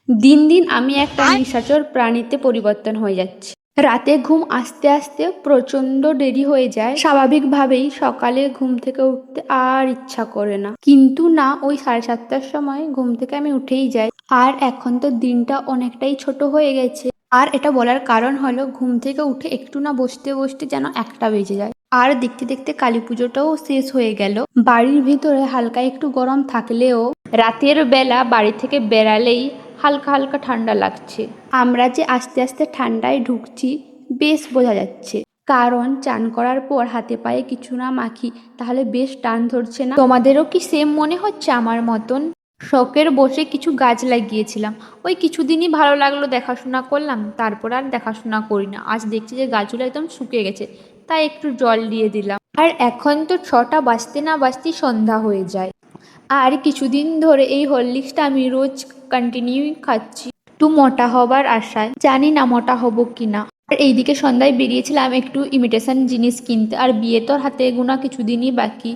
দিন দিন আমি একটা নিশাচর প্রাণীতে পরিবর্তন হয়ে যাচ্ছি। রাতে ঘুম আসতে আসতে প্রচন্ড দেরি হয়ে যায়। স্বাভাবিকভাবেই সকালে ঘুম থেকে উঠতে আর ইচ্ছা করে না, কিন্তু না, ওই 7:30টার সময় ঘুম থেকে আমি উঠেই যাই। আর এখন তো দিনটা অনেকটাই ছোট হয়ে গেছে। আর এটা বলার কারণ হলো, ঘুম থেকে উঠে একটু না বসতে বসতে যেন 1টা বেজে যায়। আর দেখতে দেখতে কালী পুজোটাও শেষ হয়ে গেল। বাড়ির ভিতরে হালকা একটু গরম থাকলেও রাতের বেলা বাড়ি থেকে বেরালেই হালকা হালকা ঠান্ডা লাগছে। আমরা যে আস্তে আস্তে ঠান্ডায় ঢুকছি বেশ বোঝা যাচ্ছে, কারণ চান করার পর হাতে পায়ে কিছু না মাখি তাহলে বেশ টান ধরছে না? তোমাদেরও কি সেম মনে হচ্ছে আমার মতন? শখের বসে কিছু গাছ লাগিয়েছিলাম, ওই কিছুদিনই ভালো লাগলো, দেখাশোনা করলাম, তারপর আর দেখাশোনা করি না। আজ দেখছি যে গাছগুলো একদম শুকিয়ে গেছে, তাই একটু জল দিয়ে দিলাম। আর এখন তো 6টা বাজতে না বাজতেই সন্ধ্যা হয়ে যায়। আর কিছুদিন ধরে এই হরলিক্সটা আমি রোজ কন্টিনিউ খাচ্ছি, একটু মোটা হবার আশায়। জানি না মোটা হব কিনা। আর এইদিকে সন্ধ্যায় বেরিয়েছিলাম একটু ইমিটেশন জিনিস কিনতে, আর বিয়ে তো হাতে গোনা কিছুদিনই বাকি।